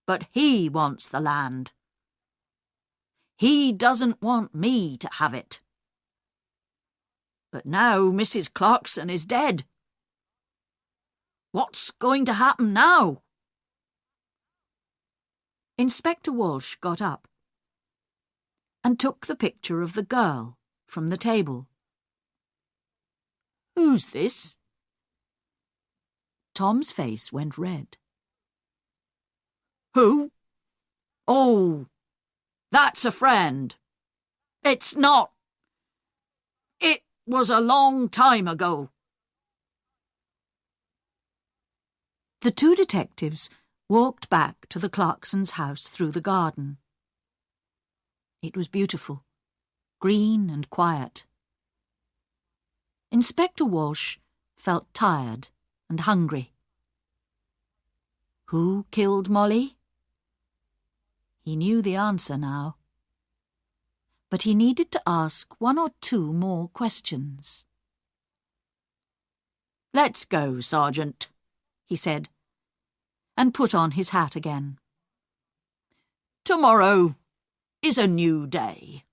but he wants the land. He doesn't want me to have it. But now Mrs. Clarkson is dead. What's going to happen now? Inspector Walsh got up and took the picture of the girl from the table. Who's this? Tom's face went red. Who? Oh, that's a friend. It's not. It was a long time ago. The 2 detectives walked back to the Clarksons' house through the garden. It was beautiful, green and quiet. Inspector Walsh felt tired and hungry. Who killed Molly? He knew the answer now. But he needed to ask 1 or 2 more questions. Let's go, Sergeant, he said, and put on his hat again. Tomorrow is a new day.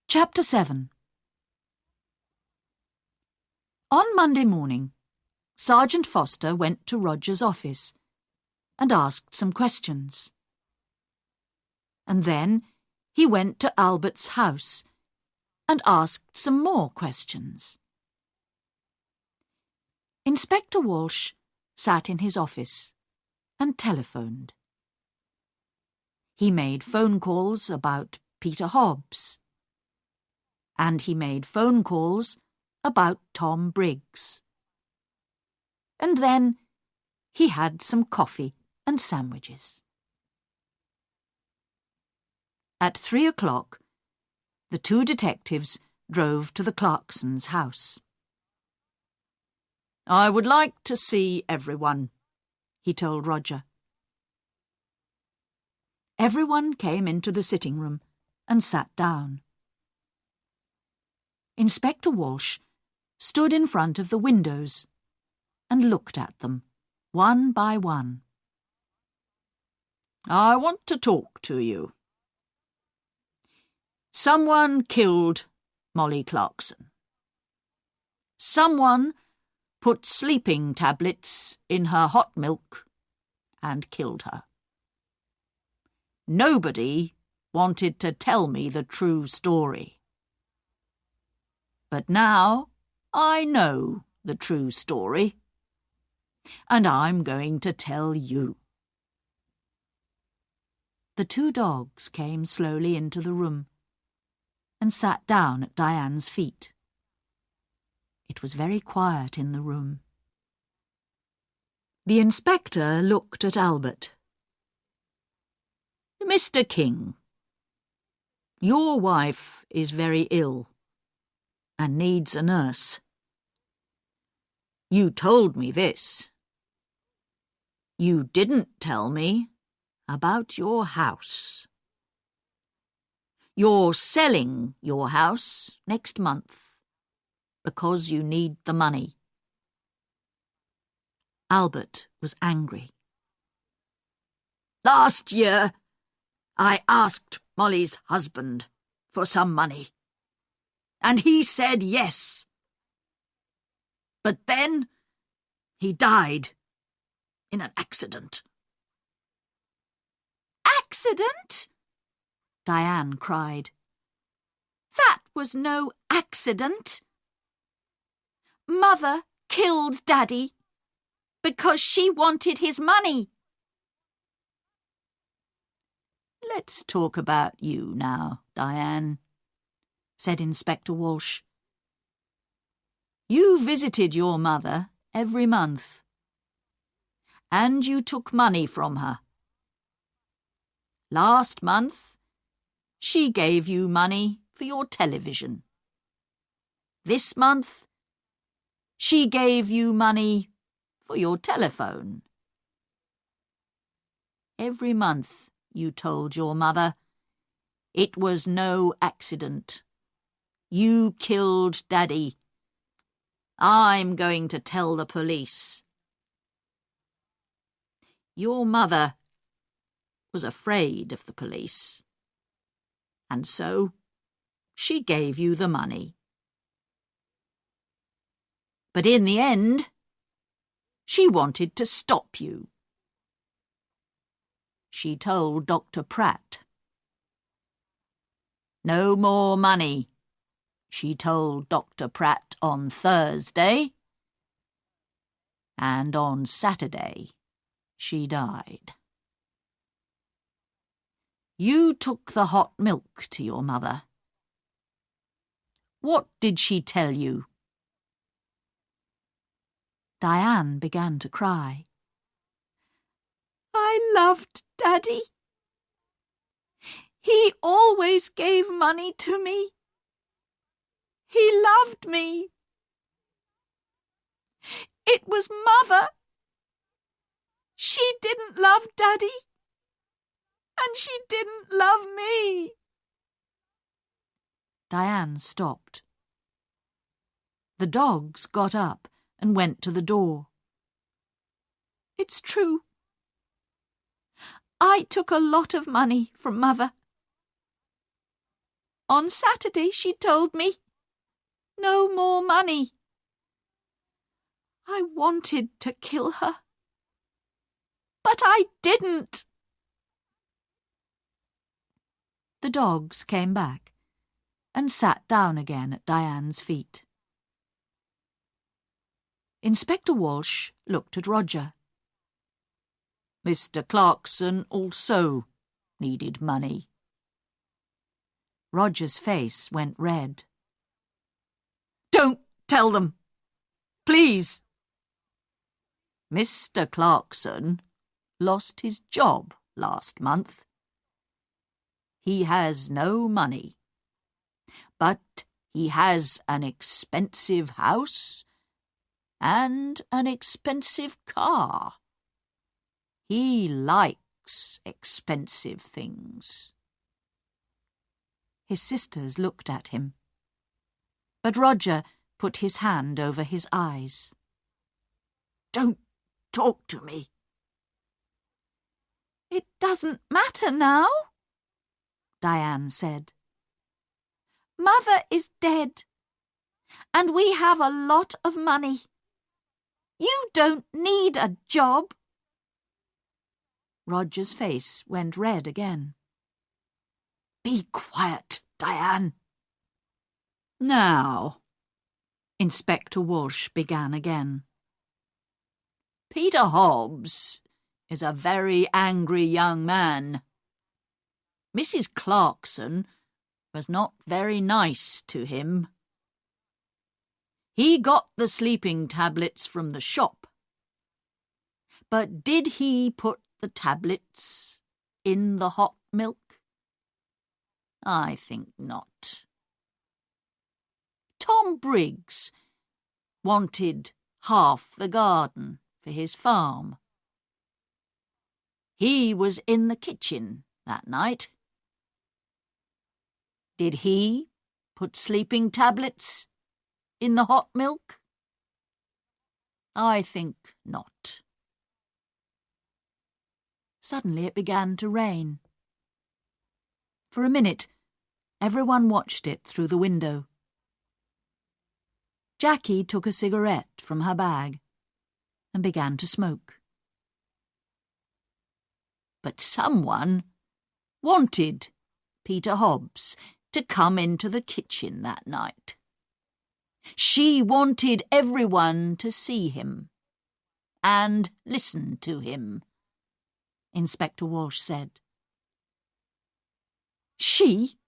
Chapter 7. On Monday morning, Sergeant Foster went to Roger's office and asked some questions. And then he went to Albert's house and asked some more questions. Inspector Walsh sat in his office and telephoned. He made phone calls about Peter Hobbs, and he made phone calls about Tom Briggs. And then he had some coffee and sandwiches. At 3 o'clock, the 2 detectives drove to the Clarksons' house. I would like to see everyone, he told Roger. Everyone came into the sitting room and sat down. Inspector Walsh stood in front of the windows and looked at them, one by one. "I want to talk to you. Someone killed Molly Clarkson. Someone put sleeping tablets in her hot milk and killed her. Nobody wanted to tell me the true story. But now I know the true story, and I'm going to tell you." The two dogs came slowly into the room and sat down at Diane's feet. It was very quiet in the room. The inspector looked at Albert. "Mr. King, your wife is very ill and needs a nurse. You told me this. You didn't tell me about your house. You're selling your house next month because you need the money." Albert was angry. "Last year, I asked Molly's husband for some money, and he said yes. But then he died in an accident." "Accident?" Diane cried. "That was no accident. Mother killed Daddy because she wanted his money." "Let's talk about you now, Diane," said Inspector Walsh. "You visited your mother every month, and you took money from her. Last month, she gave you money for your television. This month, she gave you money for your telephone. Every month you told your mother it was no accident. You killed Daddy. I'm going to tell the police." Your mother was afraid of the police, and so she gave you the money. But in the end, she wanted to stop you. She told Dr. Pratt. "No more money," she told Dr. Pratt on Thursday, and on Saturday she died. You took the hot milk to your mother. What did she tell you? Diane began to cry. "I loved Daddy. He always gave money to me. He loved me. It was Mother. She didn't love Daddy, and she didn't love me." Diane stopped. The dogs got up and went to the door. "It's true. I took a lot of money from Mother. On Saturday she told me, 'No more money.' I wanted to kill her, but I didn't." The dogs came back and sat down again at Diane's feet. Inspector Walsh looked at Roger. "Mr. Clarkson also needed money." Roger's face went red. "Don't tell them, please." "Mr. Clarkson lost his job last month. He has no money, but he has an expensive house and an expensive car. He likes expensive things." His sisters looked at him, but Roger put his hand over his eyes. Don't talk to me." "It doesn't matter now," Diane said. "Mother is dead, and we have a lot of money. You don't need a job." Roger's face went red again. "Be quiet, Diane." "Now," Inspector Walsh began again. "Peter Hobbs is a very angry young man. Mrs. Clarkson was not very nice to him. He got the sleeping tablets from the shop. But did he put the tablets in the hot milk? I think not. Tom Briggs wanted half the garden for his farm. He was in the kitchen that night. Did he put sleeping tablets in the hot milk? I think not." Suddenly it began to rain. For a minute, everyone watched it through the window. Jackie took a cigarette from her bag and began to smoke. But someone wanted Peter Hobbs to come into the kitchen that night. She wanted everyone to see him and listen to him, Inspector Walsh said. "She?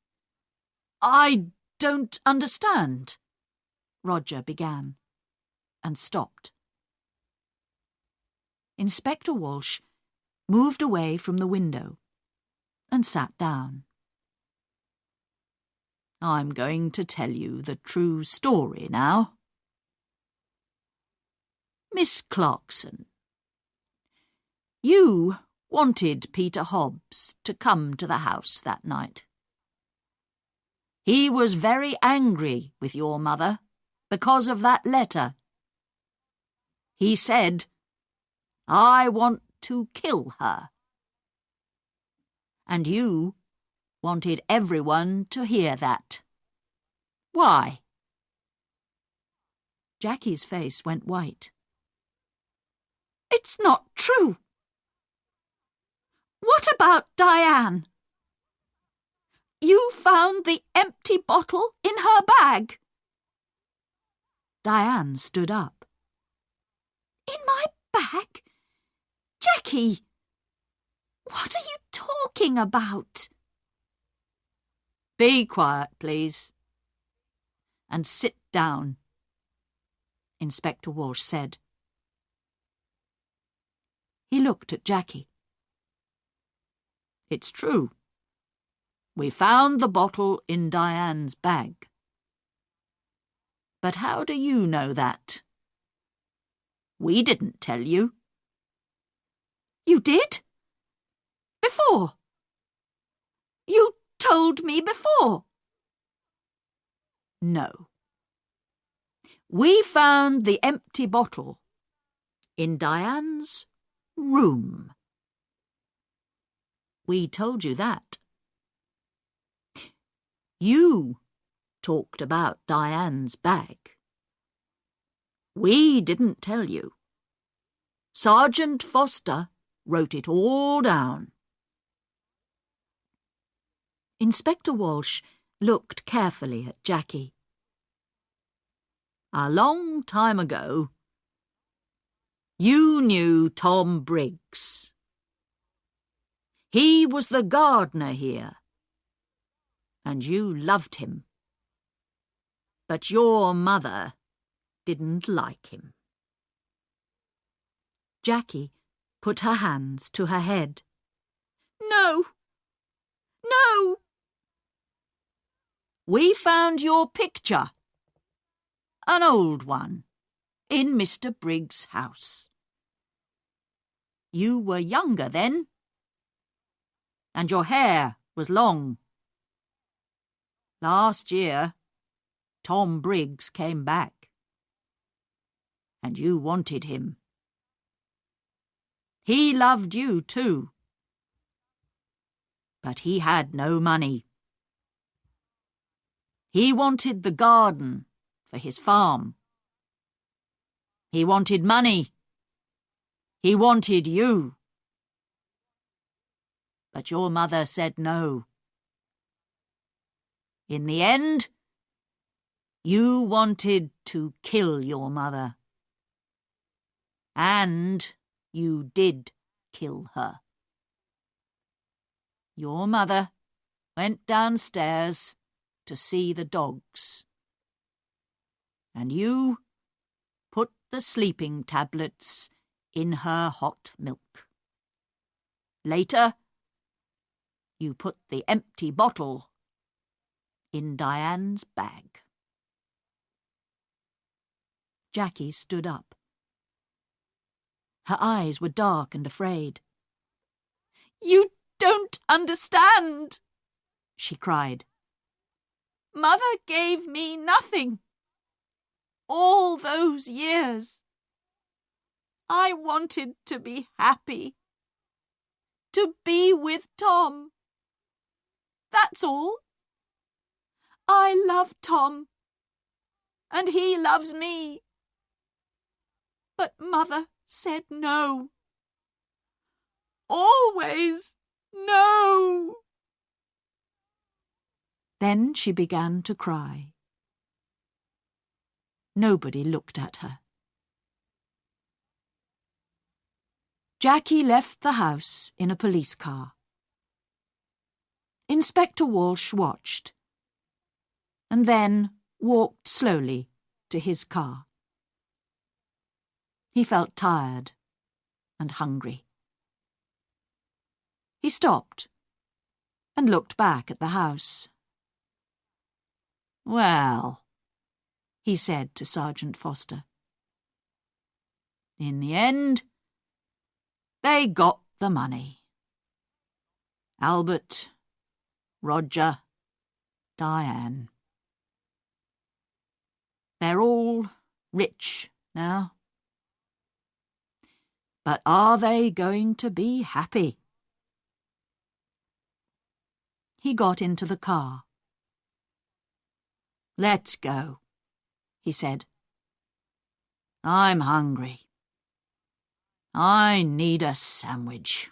I don't understand," Roger began, and stopped. Inspector Walsh moved away from the window and sat down. "I'm going to tell you the true story now. Miss Clarkson, you wanted Peter Hobbs to come to the house that night. He was very angry with your mother because of that letter. He said, 'I want to kill her.' And you wanted everyone to hear that. Why?" Jackie's face went white. "It's not true. What about Diane? You found the empty bottle in her bag." Diane stood up. "In my bag? Jackie, what are you talking about?" "Be quiet, please, and sit down," Inspector Walsh said. He looked at Jackie. "It's true. We found the bottle in Diane's bag. But how do you know that? We didn't tell you." "You did? Before? You told me before." "No. We found the empty bottle in Diane's room. We told you that. You talked about Diane's bag. We didn't tell you. Sergeant Foster wrote it all down." Inspector Walsh looked carefully at Jackie. "A long time ago, you knew Tom Briggs. He was the gardener here, and you loved him. But your mother didn't like him." Jackie put her hands to her head. "No! No!" "We found your picture, an old one, in Mr. Briggs' house. You were younger then, and your hair was long. Last year, Tom Briggs came back, and you wanted him He loved you too. But he had no money. He wanted the garden for his farm. He wanted money. He wanted you. But your mother said no. In the end, you wanted to kill your mother. And you did kill her. Your mother went downstairs to see the dogs. And you put the sleeping tablets in her hot milk. Later, you put the empty bottle in Diane's bag. Jackie stood up. Her eyes were dark and afraid. "You don't understand," she cried. "Mother gave me nothing. All those years. I wanted to be happy. To be with Tom. That's all. I love Tom. And he loves me. But Mother said no. Always no." Then she began to cry. Nobody looked at her. Jackie left the house in a police car. Inspector Walsh watched, and then walked slowly to his car. He felt tired and hungry. He stopped and looked back at the house. "Well," he said to Sergeant Foster, "in the end, they got the money. Albert, Roger, Diane. They're all rich now. But are they going to be happy?" He got into the car. "Let's go," he said. "I'm hungry. I need a sandwich."